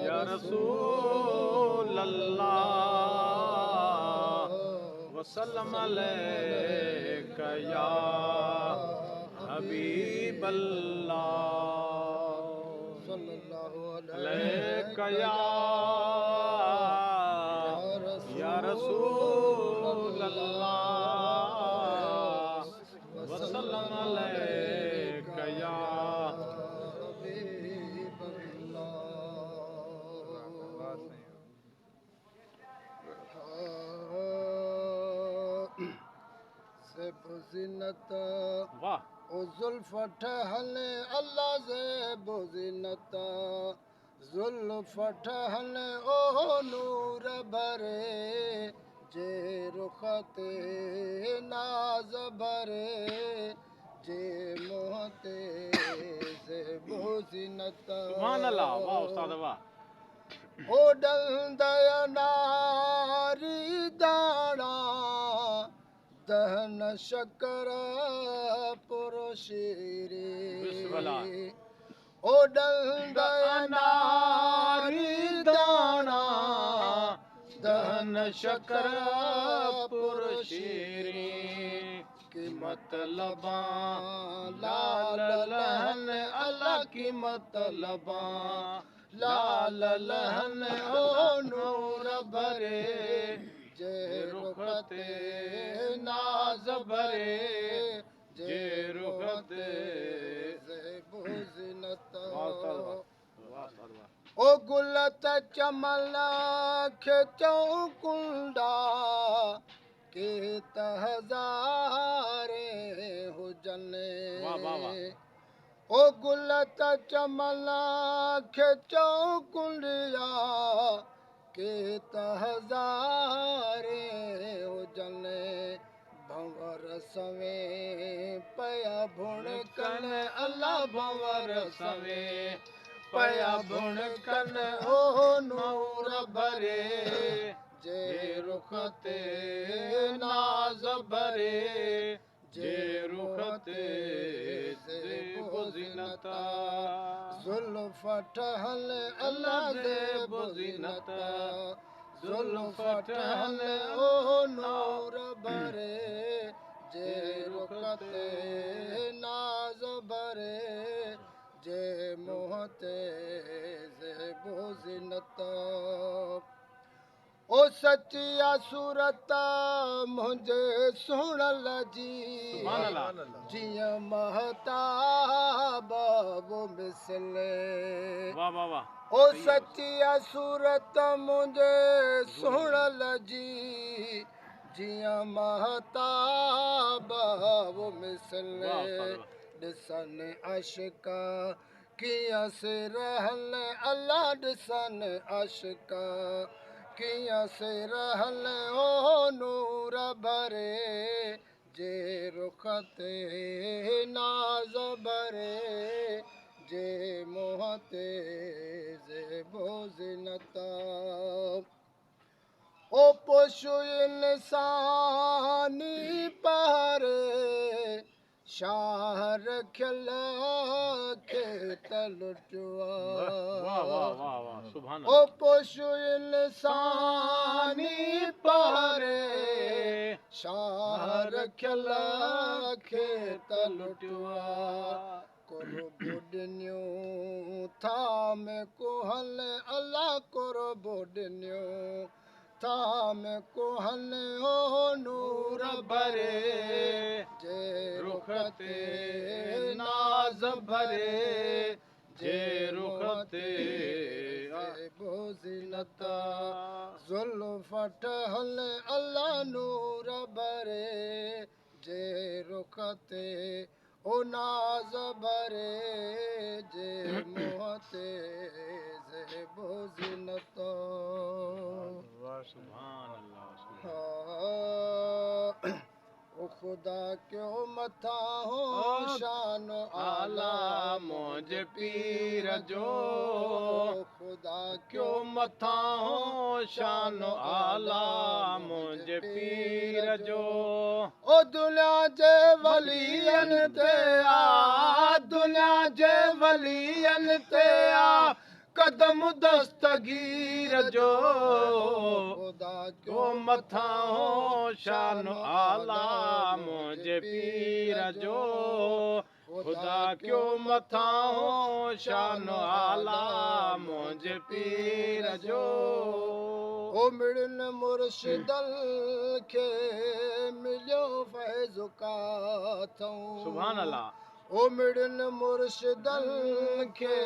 या रसूल अल्लाह वसल्लम अलैका या हबीब अल्लाह सल्लल्लाहु अलैका या रसूल अल्लाह वसल्लम अलैका या से बुज़िनत वाह ओ जुल्फ ठहल अल्लाह से बुज़िनत जुल्फ ठहल ओ नूर भरे जे रुखते नाज भरे जे मोहते से बुज़िनत सुभान अल्लाह वाह उस्ताद वाह ओ डंदया नारी दाना दहन शकर पुरुषीरी बिस्मिल्लाह ओ डंदया नारी दाना दहन शकर पुरुषीरी की मतलबा लाल लहन अल्लाह की मतलबा लाल लहन ओ नूर भरे जे रुखते नाज भरे जे रुखते से बुज़िनत ओ गुलत चमल खेचों कुंडा के तहज़ारे हुजने ओ गुलत चमला खेचों कुंडिया के तहज़ारे हुजने भंवर सवे पया भुण कन अल्लाह भंवर सवे पया भुण कन ओ नूर भरे जे रुखते नाज भरे जे रुखते से बुज़िनता जुल्फ ठहल अल्लाह से बुज़िनता जुल्फ ठहल ओ नूर भरे जे रुखते नाज भरे जे मोहते से बुज़िनता ओ सचिया सूरत मुझे सुणल जी जिया महताब वो मिसले वाह वाह वाह ओ सचिया सूरत मुझे सुणल जी जिया महताब वो मिसले ॾिसन अशका किया से रहल अल्लाह ॾिसन अशका किया से रहल ओ नूर भरे जे रुखते नाज भरे जे मोहते जे बुज़िनता ओ पोशु इंसानी पारे शाह रखियल खे तलुटवा वाह वाह वाह वाह सुभान ओ पोशु इंसानी पारे शाह रखियल खे तलुटवा कोरो बोडन्यो था में कोहल अल्लाह कोरो बोडन्यो था में कोहल ओ नूर भरे जे रुखते नाज भरे जे रुखते बुज़िनता जुल्फ ठहल अल्लाह नूर भरे जे रुखते ओ नाज भरे जे मोहते जे बुज़िनता सुभान अल्लाह ओ खुदा क्यों मथा हो शान आला मुझ पीर जो खुदा क्यों मथा हो शान आला मुझ पीर जो ओ दुनिया जे वलियन ते आ दुनिया वलियन ते आ कदम दस्तगीर जो खुदा क्यों मथा हो शान आला मुझे पीर जो खुदा क्यों मथा हो शान आला मुझे पीर जो ओ मिड़न मुर्शिदल खे मिलियो फैज़ काथऊं सुभान अल्लाह ओ मिड़न मुर्शिदल खे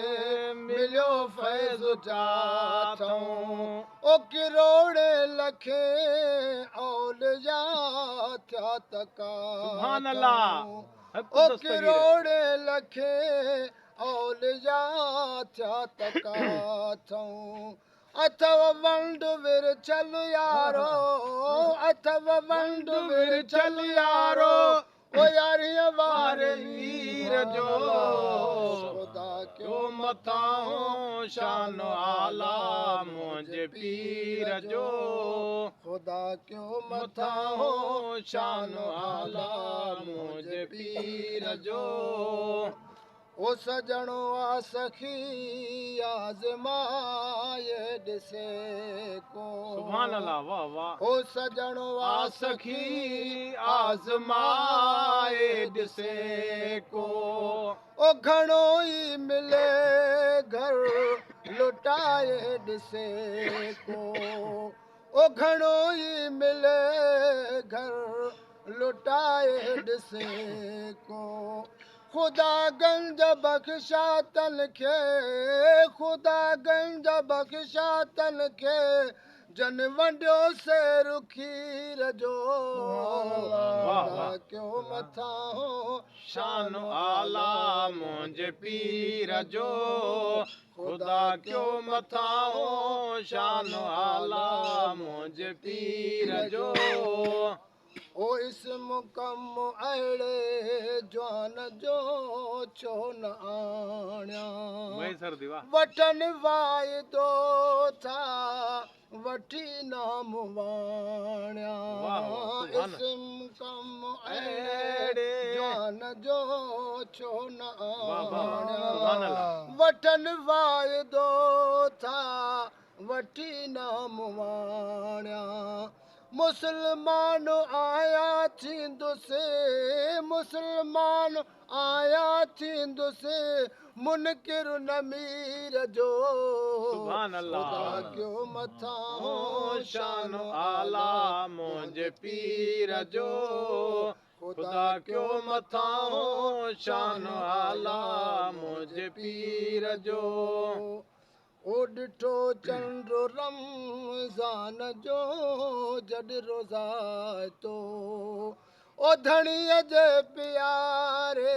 मिलियो फैज़ जाथऊं ओ किरोड़े लखे औलिया थिया सुभान अल्लाह ओ किरोड़े लखे औलिया थिया तकाथऊं अथव वंड विरचल यारो अथव वंड विरचल यारो ओ यारीअ वारे वीर जो खुदा क्यों मथा हो शान आला मुझे पीर जो खुदा क्यों मथा हो शान आला मुझे पीर जो ओ सजणो आ सखी आज़माए ॾिसे को सुभान अल्लाह वाह वाह ओ सजणो आ सखी आज़माए ॾिसे को ओ घणो ई मिले घर लुटाए ॾिसे को ओ घणो ई मिले घर लुटाए ॾिसे को खुदा गंज बख़्शा तन खे खुदा गंज बख़्शा तन खे जन वंडियो से रुखीर जो खुदा क्यों मथा हो शान आला मुझे पीर जो खुदा क्यों मथा हो शान आला मुझे पीर जो ओ इस्म कम अहिड़े जवान जो छो न आणिया वही सर्दी वाह वठन वाइदो था वठी नाम वाणिया वाह, वाह, सुभान। इस्म कम अहिड़े जवान जो छो न वाह, सुभान आणिया अल्लाह। वठन वाइदो था वठी नाम वाणिया मुसलमान आया थींदुसि मुसलमान आया थींदुसि मुनकिर नमीर जो सुभान अल्लाह। खुदा क्यों मथा हो शान आला मुझे पीर जो खुदा क्यों मथा हो शान आला मुझे पीर जो ओ ॾिठो चंड रमज़ान जो जॾ रोज़ाए तो ओ धणीअ जे प्यारे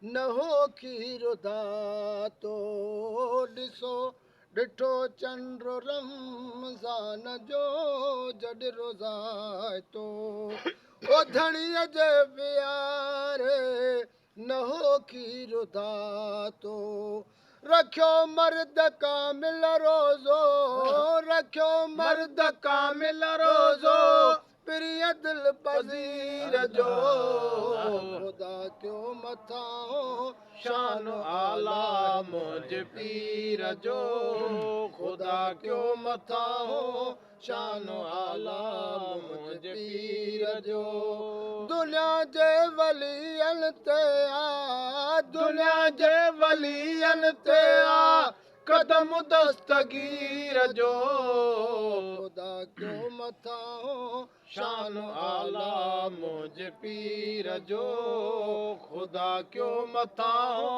न हो खीर दातो ॾिठो चंड रमज़ान जो जॾ रोज़ाए तो ओ धणीअ जे प्यारे न हो खीर दातो रखियो मर्द कामिल रोज़ो रखियो मर्द कामिल रोज़ो प्रिय दिल पज़ीर जो खुदा क्यों मथा हो शान आला मुझे पीर जो खुदा क्यों मथा हो शान आला मुझे पीर जो दुनिया जे वलियन ते आ दुनिया जे वलियन ते आ कदम दस्तगीर जो खुदा क्यों मथा हो शान आला मुझे पीर जो खुदा क्यों मथा हो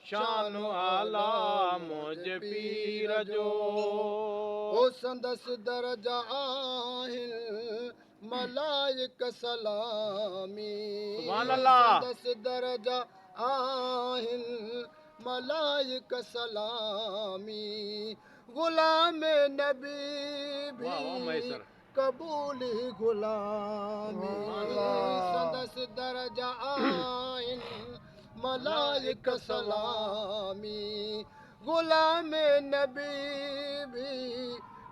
शान आला मुझे पीर जो ओ संदसि दर्जा आहिनि मलाइक सलामी सुभान अल्लाह। संदसि दर्जा आहिनि मलाइक सलामी गुलाम नबी भी वाह, वाह, मैसर। कबूली गुलामी संदसि दर्जा आहिनि मलाइक सलामी गुलाम नबी भी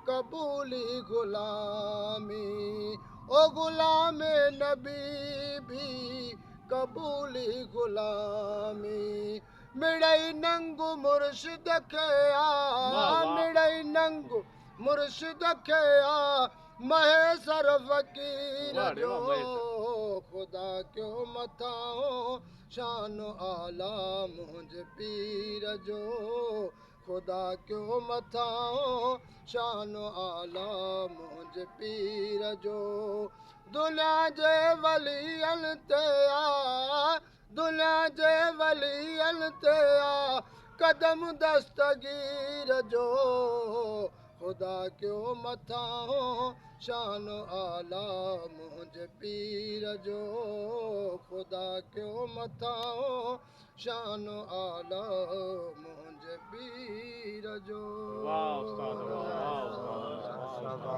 कबूली गुलामी ओ गुलाम नबी भी कबूली गुलामी मिड़ई मिड़ई नंगु मुर्शिद खे वाह। मिड़ई नंगु मुर्शिद खे महेसर फ़कीर वाह रे जो वाह, महेसर। ख़ुदा कयो मथां शान आला मुंहिंजे पीर जो ख़ुदा कयो मथां शान आला मुंहिंजे पीर जो दुनिया जे वलियनि ते दुनिया जे वलियनि ते कदम दस्तगीर जो ख़ुदा कयो मथां शान आला मुंहिंजे पीर जो ख़ुदा कयो मथां शान आला मुंहिंजे पीर जो वाह उस्ताद वाह, वाह उस्ताद वाह।